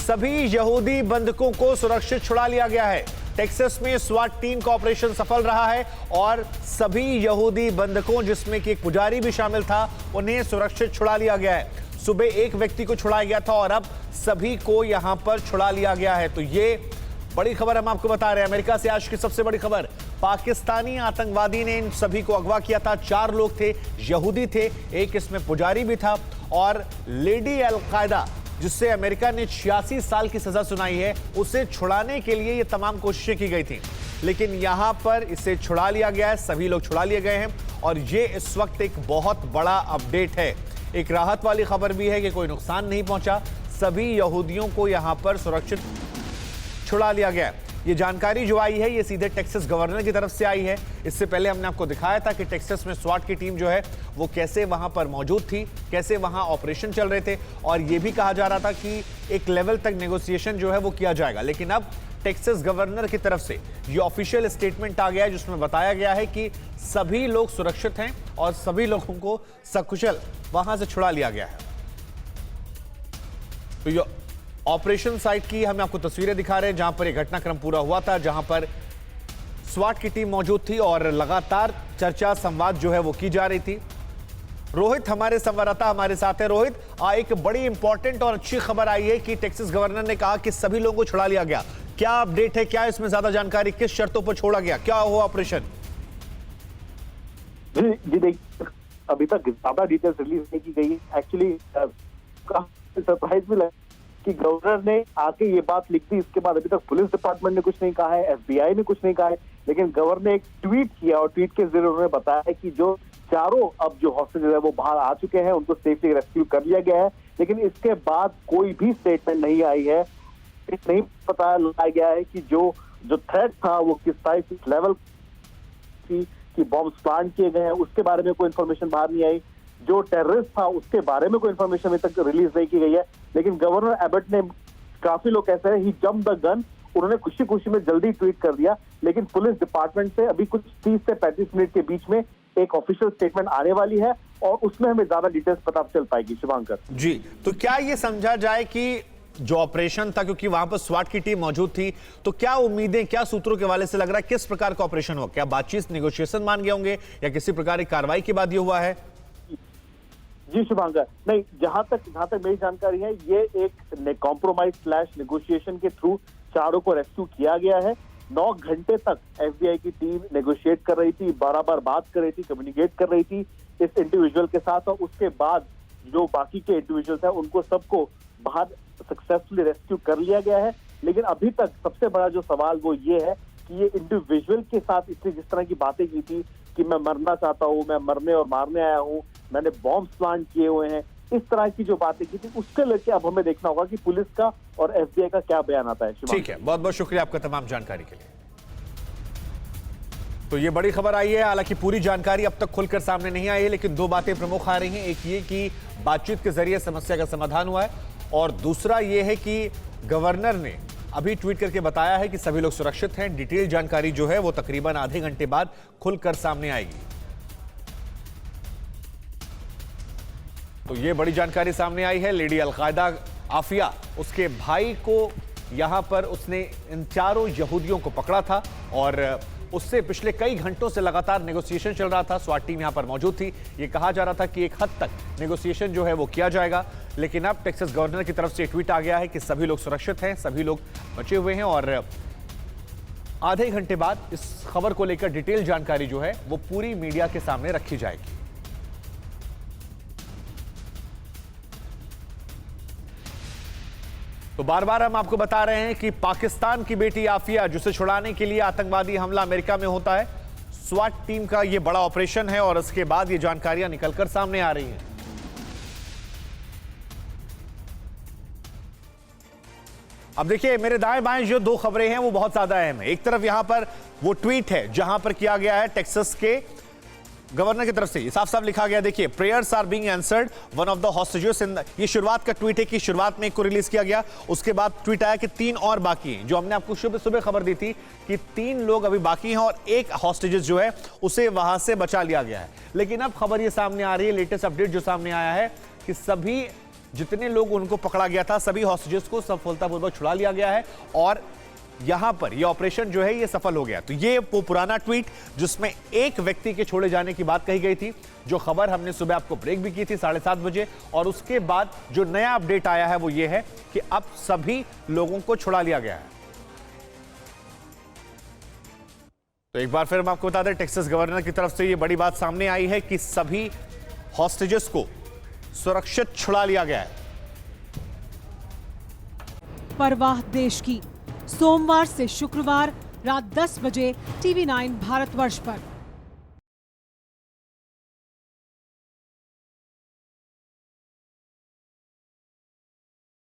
सभी यहूदी बंधकों को सुरक्षित छुड़ा लिया गया है। टेक्सास में स्वाट टीम का ऑपरेशन सफल रहा है और सभी यहूदी बंधकों, जिसमें कि एक पुजारी भी शामिल था, उन्हें सुरक्षित छुड़ा लिया गया है। सुबह एक व्यक्ति को छुड़ाया गया था और अब सभी को यहां पर छुड़ा लिया गया है। तो ये बड़ी खबर हम आपको बता रहे हैं। अमेरिका से आज की सबसे बड़ी खबर, पाकिस्तानी आतंकवादी ने इन सभी को अगवा किया था। 4 लोग थे, यहूदी थे, एक इसमें पुजारी भी था और लेडी अल-कायदा, जिससे अमेरिका ने 86 साल की सजा सुनाई है, उसे छुड़ाने के लिए ये तमाम कोशिशें की गई थी, लेकिन यहां पर इसे छुड़ा लिया गया है। सभी लोग छुड़ा लिए गए हैं और ये इस वक्त एक बहुत बड़ा अपडेट है। एक राहत वाली खबर भी है कि कोई नुकसान नहीं पहुंचा, सभी यहूदियों को यहां पर सुरक्षित छुड़ा लिया गया। ये जानकारी जो आई है ये सीधे टेक्सास गवर्नर की तरफ से आई है। इससे पहले हमने आपको दिखाया था कि टेक्सास में स्वाट की टीम जो है वो कैसे वहां पर मौजूद थी, कैसे वहां ऑपरेशन चल रहे थे और ये भी कहा जा रहा था कि एक लेवल तक नेगोशिएशन जो है वो किया जाएगा। लेकिन अब टेक्सास गवर्नर की तरफ से ये ऑफिशियल स्टेटमेंट आ गया है जिसमें बताया गया है कि सभी लोग सुरक्षित हैं और सभी लोगों को सकुशल वहां से छुड़ा लिया गया है। तो ये ऑपरेशन साइट की हम आपको तस्वीरें दिखा रहे हैं जहां पर यह घटनाक्रम पूरा हुआ था, जहां पर स्वाट की टीम मौजूद थी और लगातार चर्चा संवाद जो है वो की जा रही थी। रोहित हमारे संवाददाता हमारे साथ है। रोहित, एक बड़ी इंपॉर्टेंट और अच्छी खबर आई है कि टेक्सास गवर्नर ने कहा कि सभी लोगों को छुड़ा लिया गया। क्या अपडेट है, क्या इसमें ज्यादा जानकारी, किस शर्तों पर छोड़ा गया, क्या हुआ ऑपरेशन? जी देखिए, अभी तक ज्यादा डिटेल्स रिलीज नहीं की गई है। एक्चुअली काफी सरप्राइज भी लगा कि गवर्नर ने आके ये बात लिख दी। इसके बाद अभी तक पुलिस डिपार्टमेंट ने कुछ नहीं कहा है, FBI ने कुछ नहीं कहा है, लेकिन गवर्नर ने एक ट्वीट किया और ट्वीट के जरिए उन्होंने बताया है कि जो चारों अब जो हॉस्टेजेस है वो बाहर आ चुके हैं, उनको सेफली रेस्क्यू कर लिया गया है। लेकिन इसके बाद कोई भी स्टेटमेंट नहीं आई है, नहीं पता लगाया गया है कि जो थ्रेट था वो किस टाइप, किस लेवल की बॉम्ब्स प्लांट किए गए हैं, उसके बारे में कोई इन्फॉर्मेशन बाहर नहीं आई। जो टेररिस्ट था उसके बारे में कोई इन्फॉर्मेशन अभी तक रिलीज नहीं की गई है। लेकिन गवर्नर एबट ने, काफी लोग कहते हैं ही जंप द गन, उन्होंने खुशी खुशी में जल्दी ट्वीट कर दिया। लेकिन पुलिस डिपार्टमेंट से अभी कुछ 30 से 35 मिनट के बीच में एक ऑफिशियल स्टेटमेंट आने वाली है और उसमें हमें ज्यादा डिटेल्स पता चल पाएगी। शुभांकर जी, तो क्या ये समझा जाए कि जो ऑपरेशन था, क्योंकि वहां पर स्वाट की टीम मौजूद थी, तो क्या उम्मीदें, क्या सूत्रों के हवाले से लग रहा है किस प्रकार का ऑपरेशन हुआ? क्या बातचीत, नेगोशिएशन मान गए होंगे या किसी प्रकार की कार्रवाई के बाद ये हुआ है? जी शुभांकर, नहीं, जहां तक मेरी जानकारी है, ये एक कॉम्प्रोमाइज / नेगोशिएशन के थ्रू चारों को रेस्क्यू किया गया है। 9 घंटे तक FBI की टीम नेगोशिएट कर रही थी, बार बात कर रही थी, कम्युनिकेट कर रही थी इस इंडिविजुअल के साथ, और उसके बाद जो बाकी के इंडिविजुअल्स हैं उनको सबको बाहर सक्सेसफुली रेस्क्यू कर लिया गया है। लेकिन अभी तक सबसे बड़ा जो सवाल वो ये है कि ये इंडिविजुअल के साथ इसने जिस तरह की बातें की थी कि मैं मरना चाहता हूँ, मैं मरने और मारने आया हूँ, मैंने बॉम्ब प्लांट किए हुए हैं, इस तरह की जो बातें की थी, उसके लेके अब हमें देखना होगा कि पुलिस का और FBI का क्या बयान आता है। ठीक है, बहुत बहुत शुक्रिया आपका तमाम जानकारी के लिए। तो ये बड़ी खबर आई है, हालांकि पूरी जानकारी अब तक खुलकर सामने नहीं आई है, लेकिन 2 बातें प्रमुख आ रही हैं। एक ये कि बातचीत के जरिए समस्या का समाधान हुआ है और दूसरा ये है कि गवर्नर ने अभी ट्वीट करके बताया है कि सभी लोग सुरक्षित हैं। डिटेल जानकारी जो है वो तकरीबन आधे घंटे बाद खुलकर सामने आएगी। तो ये बड़ी जानकारी सामने आई है। लेडी अल-कायदा आफिया, उसके भाई को यहां पर उसने इन चारों यहूदियों को पकड़ा था और उससे पिछले कई घंटों से लगातार नेगोशिएशन चल रहा था। स्वाट टीम यहां पर मौजूद थी। ये कहा जा रहा था कि एक हद तक नेगोशिएशन जो है वो किया जाएगा, लेकिन अब टेक्सास गवर्नर की तरफ से ट्वीट आ गया है कि सभी लोग सुरक्षित हैं, सभी लोग बचे हुए हैं और आधे घंटे बाद इस खबर को लेकर डिटेल जानकारी जो है वो पूरी मीडिया के सामने रखी जाएगी। तो बार बार हम आपको बता रहे हैं कि पाकिस्तान की बेटी आफिया, जिसे छुड़ाने के लिए आतंकवादी हमला अमेरिका में होता है, स्वाट टीम का यह बड़ा ऑपरेशन है और उसके बाद ये जानकारियां निकलकर सामने आ रही हैं। अब देखिए, मेरे दाएं बाएं जो 2 खबरें हैं वो बहुत ज्यादा अहम है। एक तरफ यहां पर वो ट्वीट है जहां पर किया गया है टेक्सास के गवर्नर की तरफ से, ये साफ साफ लिखा गया, देखिए, prayers are being answered one of the hostages in. ये शुरुआत का ट्वीट है कि शुरुआत में एक को रिलीज किया गया, उसके बाद ट्वीट आया कि 3 और बाकी हैं। जो हमने आपको सुबह खबर दी थी कि 3 लोग अभी बाकी हैं और एक हॉस्टेजेस जो है उसे वहां से बचा लिया गया है। लेकिन अब खबर ये सामने आ रही है, लेटेस्ट अपडेट जो सामने आया है कि सभी जितने लोग उनको पकड़ा गया था सभी हॉस्टेजेस को सफलतापूर्वक छुड़ा लिया गया है और यहां पर यह ऑपरेशन जो है ये सफल हो गया। तो ये वो पुराना ट्वीट जिसमें एक व्यक्ति के छोड़े जाने की बात कही गई थी, जो खबर हमने सुबह आपको ब्रेक भी की थी 7:30 बजे, और उसके बाद जो नया अपडेट आया है वो ये है कि अब सभी लोगों को छुड़ा लिया गया है। तो एक बार फिर हम आपको बता दें, टेक्सास गवर्नर की तरफ से ये बड़ी बात सामने आई है कि सभी हॉस्टेजेस को सुरक्षित छुड़ा लिया गया है। परवाह देश की, सोमवार से शुक्रवार रात 10 बजे TV9 भारतवर्ष पर।